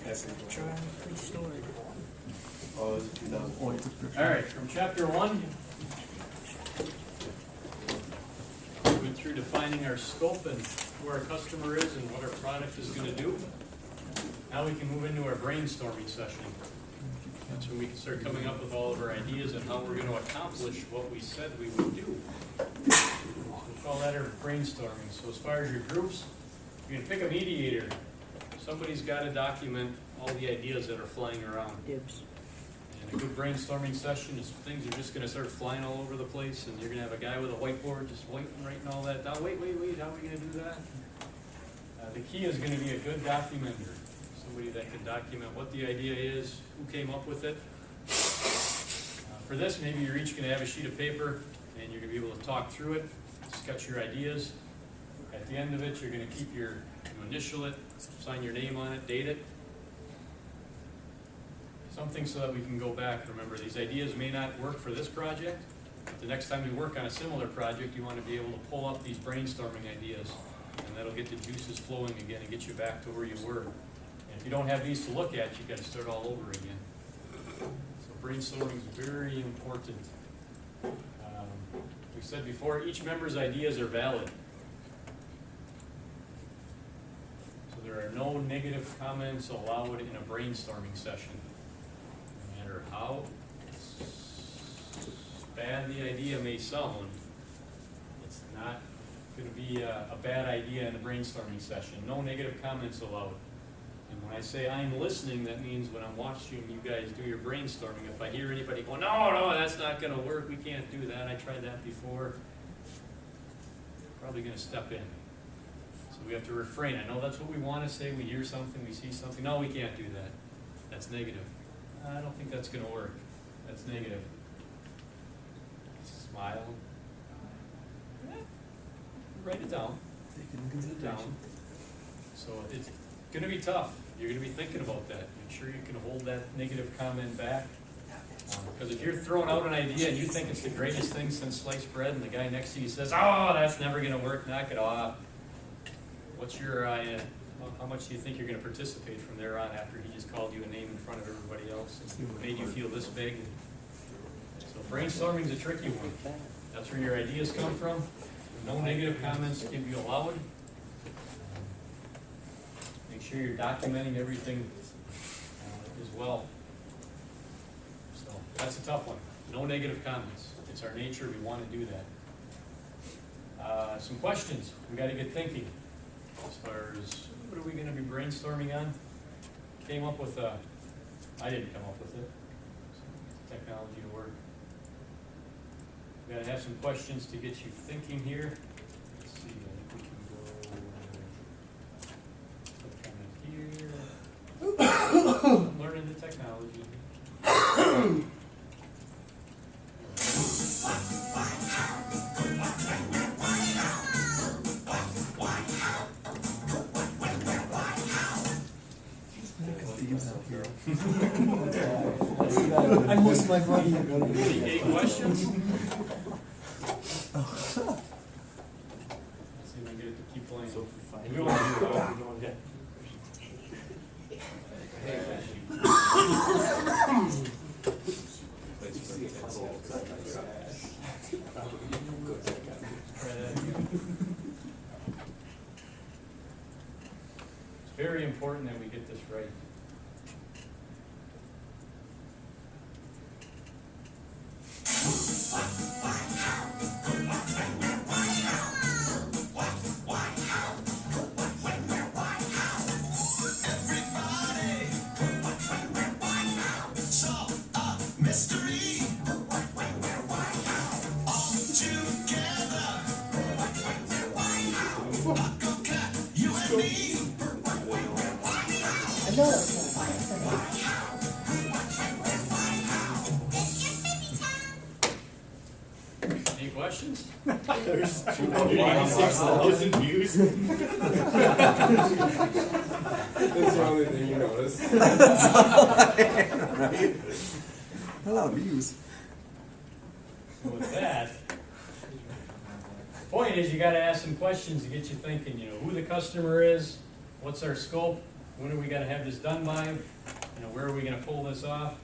Try pre-stored. Oh, it's 2020. All right, from chapter 1, we went through defining our scope and who our customer is and what our product is going to do. Now we can move into our brainstorming session. That's when we can start coming up with all of our ideas and how we're going to accomplish what we said we would do. We call that our brainstorming. So as far as your groups, you're going to pick a mediator. Somebody's got to document all the ideas that are flying around. Dibs. And a good brainstorming session is things are just going to start flying all over the place, and you're going to have a guy with a whiteboard just writing all that down. Wait, how are we going to do that? The key is going to be a good documenter. Somebody that can document what the idea is, who came up with it. For this, maybe you're each going to have a sheet of paper, and you're going to be able to talk through it, sketch your ideas. At the end of it, you're going to keep you initial it, sign your name on it, date it. Something so that we can go back. Remember, these ideas may not work for this project, but the next time we work on a similar project, you want to be able to pull up these brainstorming ideas, and that'll get the juices flowing again and get you back to where you were. And if you don't have these to look at, you've got to start all over again. So brainstorming is very important. We said before, each member's ideas are valid. So there are no negative comments allowed in a brainstorming session. No matter how bad the idea may sound, it's not going to be a bad idea in a brainstorming session. No negative comments allowed. And when I say I'm listening, that means when I'm watching you guys do your brainstorming, if I hear anybody go, no, that's not going to work, we can't do that, I tried that before, probably going to step in. So we have to refrain. I know that's what we want to say, we hear something, we see something, no, we can't do that. That's negative. I don't think that's going to work. That's negative. Smile. Write it down. Take it into consideration. So it's going to be tough. You're going to be thinking about that. Make sure you can hold that negative comment back. Because if you're throwing out an idea and you think it's the greatest thing since sliced bread, and the guy next to you says, oh, that's never going to work, knock it off. What's your, how much do you think you're going to participate from there on after he just called you a name in front of everybody else and made you feel this big? So brainstorming is a tricky one. That's where your ideas come from. No negative comments can be allowed. Make sure you're documenting everything as well. So that's a tough one. No negative comments. It's our nature. We want to do that. Some questions. We got to get thinking as far as what are we going to be brainstorming on. Came up with a. I didn't come up with it. Technology to work. We got to have some questions to get you thinking here. Let's see. I think we can go put a comment here. Learning the technology. I'm losing my money. Any questions? Let's see if I can get it to keep playing. We want to do that. It's very important that we get this right. Any questions? There's 286,000 views. That's the only thing you notice. Right? A lot of views. So with that, the point is you got to ask some questions to get you thinking, who the customer is, what's our scope, when are we gonna have this done by? Where are we gonna pull this off?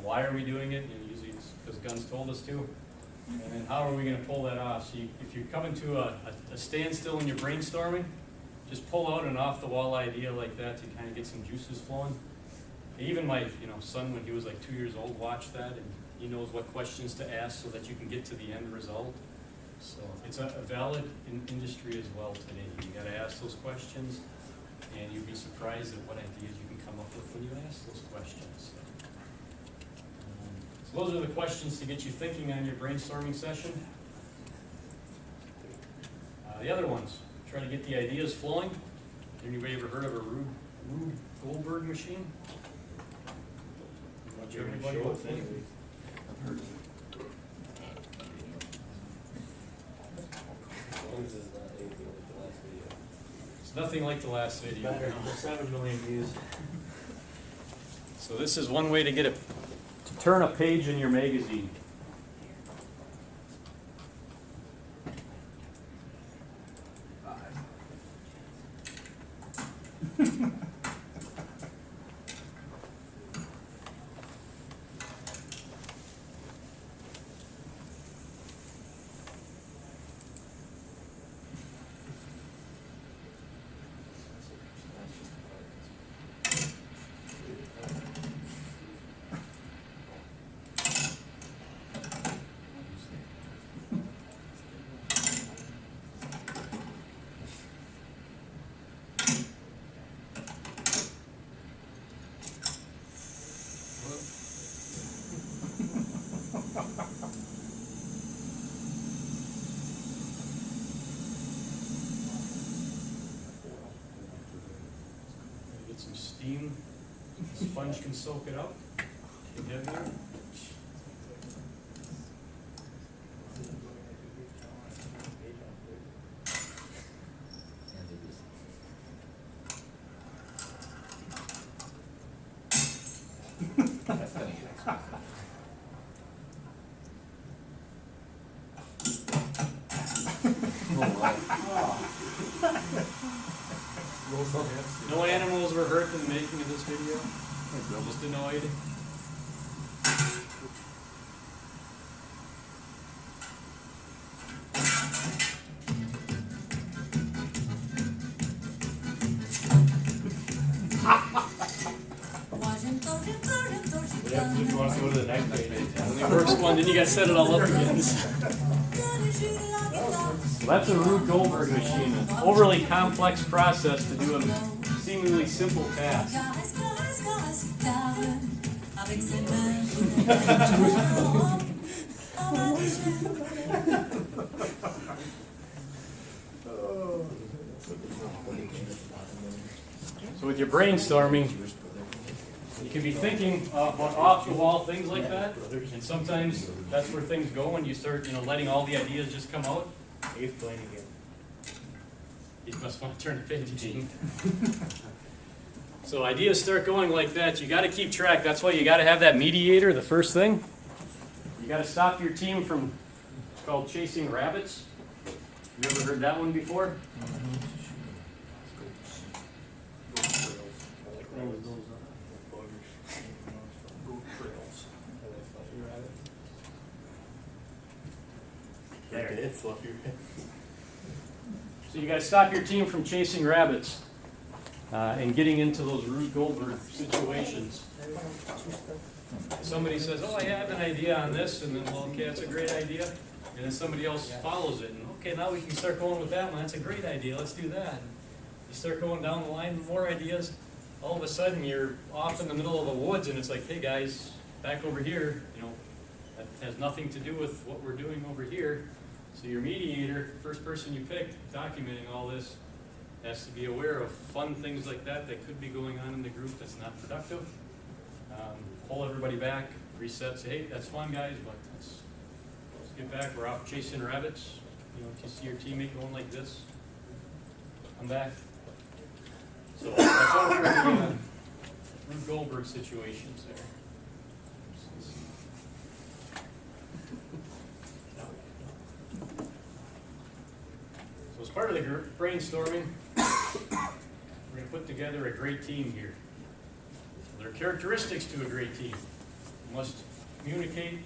Why are we doing it? Usually it's because Gunn's told us to. And then how are we gonna pull that off? So if you're coming to a standstill in your brainstorming, just pull out an off-the-wall idea like that to kind of get some juices flowing. Even my son, when he was like 2 years old, watched that, and he knows what questions to ask so that you can get to the end result. So it's a valid industry as well today. You gotta ask those questions, and you'd be surprised at what ideas you can come up with when you ask those questions. So those are the questions to get you thinking on your brainstorming session. The other ones, try to get the ideas flowing. Anybody ever heard of a Rube Goldberg machine? Everybody hopefully. I've heard of it. It's nothing like the last video. Better, 7 million views. So this is one way to get to turn a page in your magazine. Get some steam, sponge can soak it up. Get heavier. No animals were hurt in the making of this video. Just annoyed. If you want to go to the next page. The worst one, then you gotta set it all up again. Well, that's a Rube Goldberg machine. An overly complex process to do a seemingly simple task. So with your brainstorming, you can be thinking about off-the-wall things like that, and sometimes that's where things go when you start, letting all the ideas just come out. 8th plane again. You must want to turn the page, Gene. So ideas start going like that. You got to keep track. That's why you got to have that mediator. The first thing, you got to stop your team from. It's called chasing rabbits. You ever heard that one before? There. Fluffy. So you got to stop your team from chasing rabbits and getting into those Rube Goldberg situations. Somebody says, "Oh, I have an idea on this," and then, well, okay, that's a great idea. And then somebody else follows it, and okay, now we can start going with that one. That's a great idea. Let's do that. And you start going down the line, more ideas. All of a sudden, you're off in the middle of the woods, and it's like, "Hey, guys, back over here. That has nothing to do with what we're doing over here." So your mediator, first person you picked, documenting all this, has to be aware of fun things like that that could be going on in the group that's not productive. Pull everybody back, reset, say, "Hey, that's fun, guys, but let's get back. We're out chasing rabbits." If you see your teammate going like this, come back. So that's all for the Rube Goldberg situations there. So as part of the group brainstorming, we're going to put together a great team here. So there are characteristics to a great team. We must communicate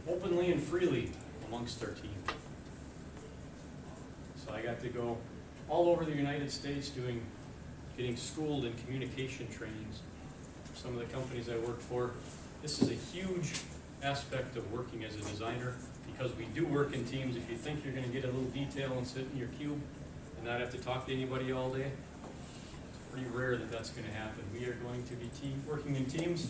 openly and freely amongst our team. So I got to go all over the United States getting schooled in communication trainings. Some of the companies I worked for, this is a huge aspect of working as a designer, because we do work in teams. If you think you're going to get a little detail and sit in your cube and not have to talk to anybody all day, it's pretty rare that that's going to happen. We are going to be working in teams.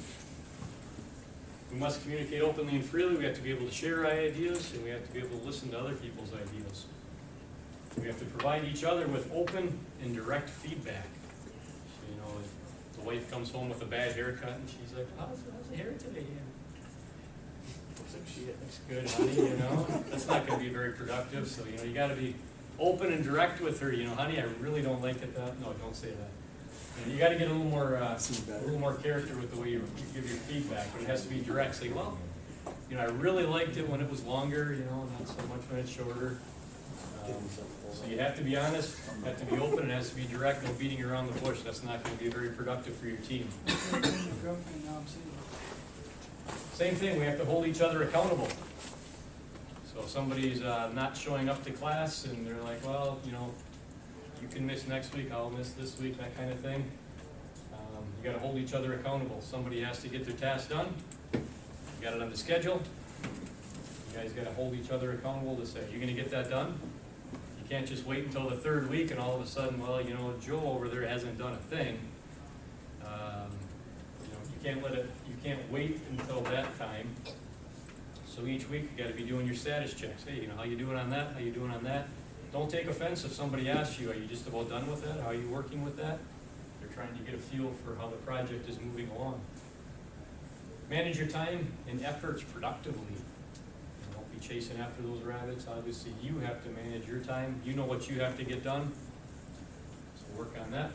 We must communicate openly and freely. We have to be able to share ideas, and we have to be able to listen to other people's ideas. We have to provide each other with open and direct feedback. So, you know, if the wife comes home with a bad haircut and she's like, how's the hair today? Looks like shit. Looks good, honey, you know. That's not going to be very productive. So, you know, you got to be open and direct with her. You know, honey, I really don't like it that. No, don't say that. You got to get a little more character with the way you give your feedback. But it has to be direct. Say, well, you know, I really liked it when it was longer. You know, not so much when it's shorter. So you have to be honest, have to be open, and it has to be direct. No beating around the bush. That's not going to be very productive for your team. Same thing. We have to hold each other accountable. So if somebody's not showing up to class, and they're like, well, you know, you can miss next week, I'll miss this week, that kind of thing. You got to hold each other accountable. Somebody has to get their task done. You got it on the schedule. You guys got to hold each other accountable to say, you're going to get that done. You can't just wait until the third week and all of a sudden, well, you know, Joe over there hasn't done a thing. You know, you can't wait until that time. So each week you got to be doing your status checks. Hey, you know, how you doing on that? How you doing on that? Don't take offense if somebody asks you, are you just about done with that? How are you working with that? They're trying to get a feel for how the project is moving along. Manage your time and efforts productively. Don't be chasing after those rabbits. Obviously, you have to manage your time. You know what you have to get done. So work on that.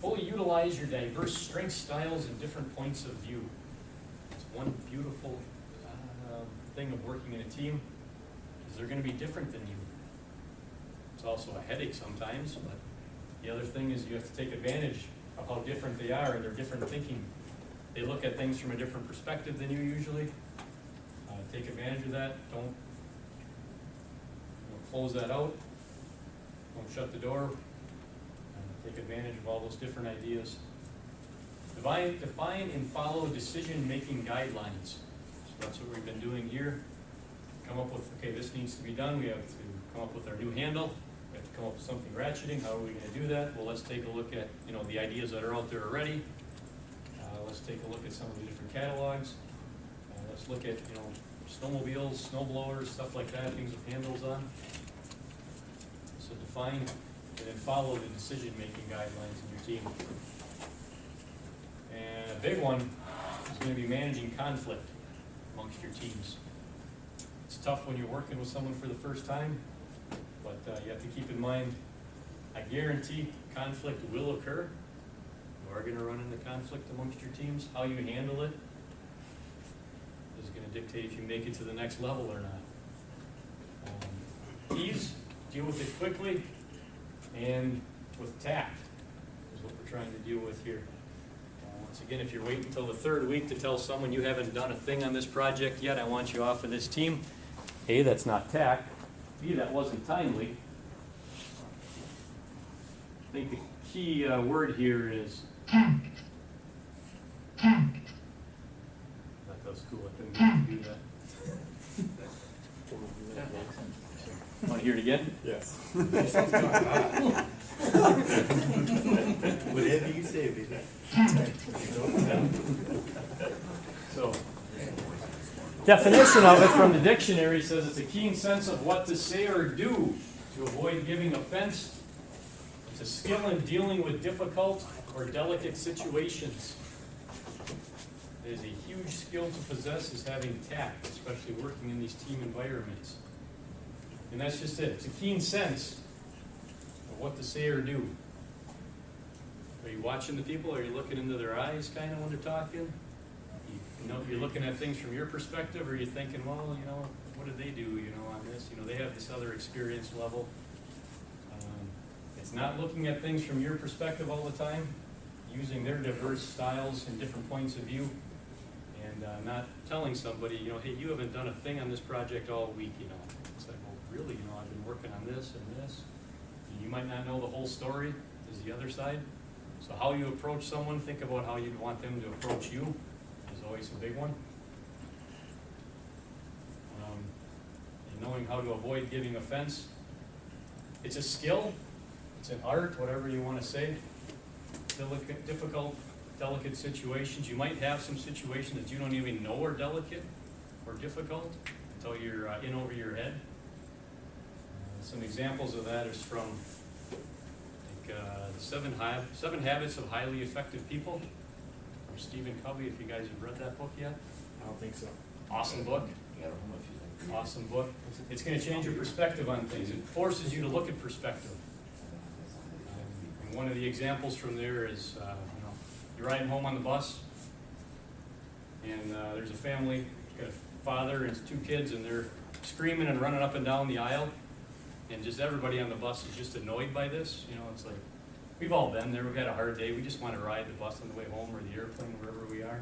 Fully utilize your diverse strengths, styles, and different points of view. It's one beautiful thing of working in a team, is they're going to be different than you. It's also a headache sometimes, but the other thing is you have to take advantage of how different they are and their different thinking. They look at things from a different perspective than you usually. Take advantage of that. Don't close that out. Don't shut the door. Take advantage of all those different ideas. Define and follow decision-making guidelines. So that's what we've been doing here. Come up with, okay, this needs to be done. We have to come up with our new handle. We have to come up with something ratcheting. How are we going to do that? Well, let's take a look at, you know, the ideas that are out there already. Let's take a look at some of the different catalogs. Let's look at, you know, snowmobiles, snow blowers, stuff like that, things with handles on. So define and then follow the decision-making guidelines in your team. And a big one is going to be managing conflict amongst your teams. It's tough when you're working with someone for the first time, but you have to keep in mind, I guarantee conflict will occur. You are going to run into conflict amongst your teams. How you handle it is going to dictate if you make it to the next level or not. Ease, deal with it quickly and with tact is what we're trying to deal with here. Once again, if you're waiting until the third week to tell someone you haven't done a thing on this project yet, I want you off of this team. A, that's not tact. B, that wasn't timely. I think the key word here is tact. Tact. That was cool. I couldn't get to do that. Want to hear it again? Yes. Whatever you say, baby. So, definition of it from the dictionary says it's a keen sense of what to say or do to avoid giving offense. It's a skill in dealing with difficult or delicate situations. It is a huge skill to possess is having tact, especially working in these team environments. And that's just it. It's a keen sense of what to say or do. Are you watching the people? Are you looking into their eyes kind of when they're talking? You know, if you're looking at things from your perspective, or are you thinking, well, you know, what did they do, you know, on this? You know, they have this other experience level. It's not looking at things from your perspective all the time, using their diverse styles and different points of view, and not telling somebody, you know, hey, you haven't done a thing on this project all week, you know. It's like, well, really, you know, I've been working on this and this. You might not know the whole story, is the other side. So how you approach someone, think about how you'd want them to approach you, is always a big one. And knowing how to avoid giving offense. It's a skill, it's an art, whatever you want to say. Difficult, delicate situations. You might have some situations that you don't even know are delicate or difficult until you're in over your head. Some examples of that is from the Seven Habits of Highly Effective People from Stephen Covey, if you guys have read that book yet. I don't think so. Awesome book. Awesome book. It's going to change your perspective on things. It forces you to look at perspective. And one of the examples from there is, you're riding home on the bus, and there's a family, got a father and 2 kids, and they're screaming and running up and down the aisle, and just everybody on the bus is just annoyed by this. You know, it's like, we've all been there, we've had a hard day, we just want to ride the bus on the way home or the airplane, wherever we are.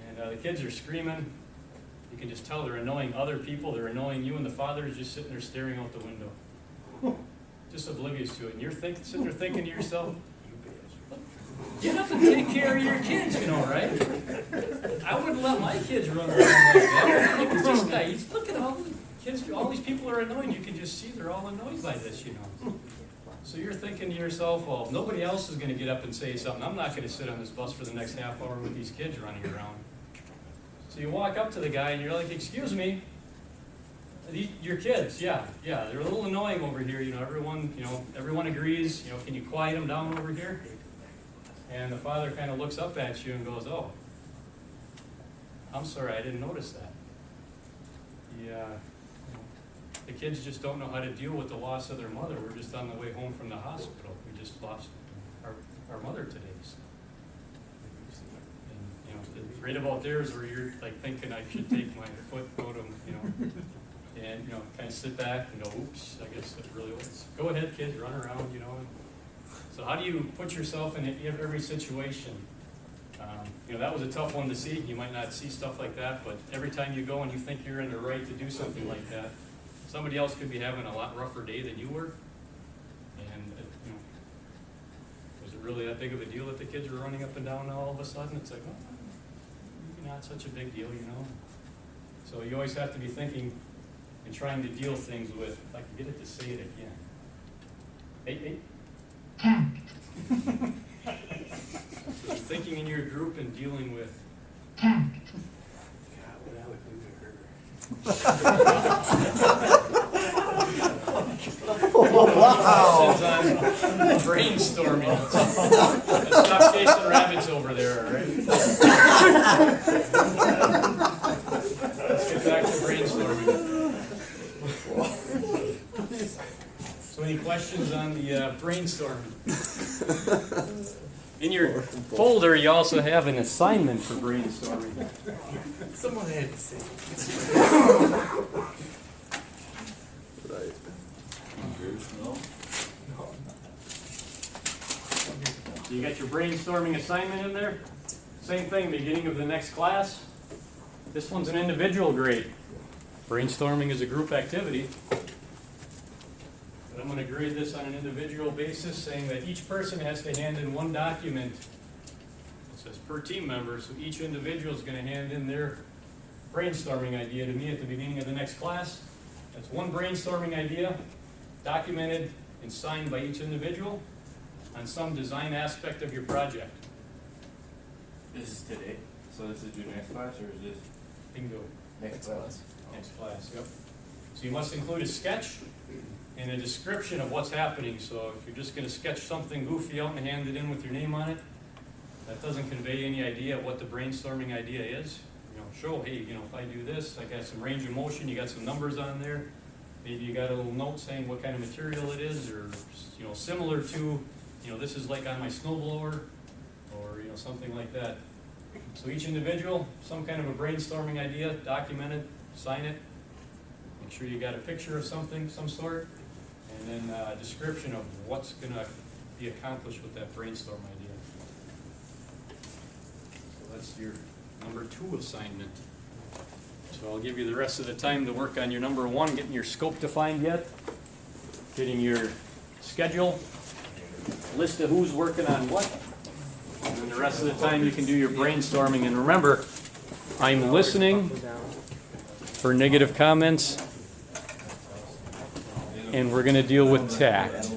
And the kids are screaming. You can just tell they're annoying other people, they're annoying you, and the father is just sitting there staring out the window. Just oblivious to it. And you're sitting there thinking to yourself, get up and take care of your kids, you know, right? I wouldn't let my kids run around like that. Look at this guy, he's looking at all the kids, all these people are annoying. You can just see they're all annoyed by this, you know. So you're thinking to yourself, well, if nobody else is going to get up and say something, I'm not going to sit on this bus for the next half hour with these kids running around. So you walk up to the guy and you're like, excuse me, your kids, yeah, they're a little annoying over here, you know, everyone agrees, you know, can you quiet them down over here? And the father kind of looks up at you and goes, oh, I'm sorry, I didn't notice that. Yeah, the kids just don't know how to deal with the loss of their mother. We're just on the way home from the hospital. We just lost our mother today. And, you know, right about there is where you're like thinking I should take my foot, go to, you know, and, you know, kind of sit back and go, oops, I guess it really was. Go ahead, kids, run around, you know. So how do you put yourself in every situation? You know, that was a tough one to see. You might not see stuff like that, but every time you go and you think you're in the right to do something like that, somebody else could be having a lot rougher day than you were. And, you know, was it really that big of a deal that the kids were running up and down all of a sudden? It's like, well, maybe not such a big deal, you know. So you always have to be thinking and trying to deal things with, if I can get it to say it again. Hey. Tact. So thinking in your group and dealing with Tact. God, what I would do to her. questions on brainstorming. Let's stop chasing rabbits over there, all right? Let's get back to brainstorming. So any questions on the brainstorming? In your folder, you also have an assignment for brainstorming. Someone had to say Right. You got your brainstorming assignment in there? Same thing, beginning of the next class. This one's an individual grade. Brainstorming is a group activity. But I'm going to grade this on an individual basis, saying that each person has to hand in one document. It says per team member, so each individual is going to hand in their brainstorming idea to me at the beginning of the next class. That's one brainstorming idea, documented and signed by each individual on some design aspect of your project. This is today, so this is your next class, or is this Bingo. next class? Next class, yep. So you must include a sketch and a description of what's happening. So if you're just going to sketch something goofy out and hand it in with your name on it, that doesn't convey any idea of what the brainstorming idea is. You know, show, hey, you know, if I do this, I got some range of motion, you got some numbers on there. Maybe you got a little note saying what kind of material it is, or, you know, similar to, you know, this is like on my snowblower, or, you know, something like that. So each individual, some kind of a brainstorming idea, document it, sign it. Make sure you got a picture of something, some sort, And then a description of what's gonna be accomplished with that brainstorm idea. So that's your number 2 assignment. So I'll give you the rest of the time to work on your number 1, getting your scope defined yet, getting your schedule, list of who's working on what, and then the rest of the time you can do your brainstorming. And remember, I'm listening for negative comments, and we're going to deal with tact.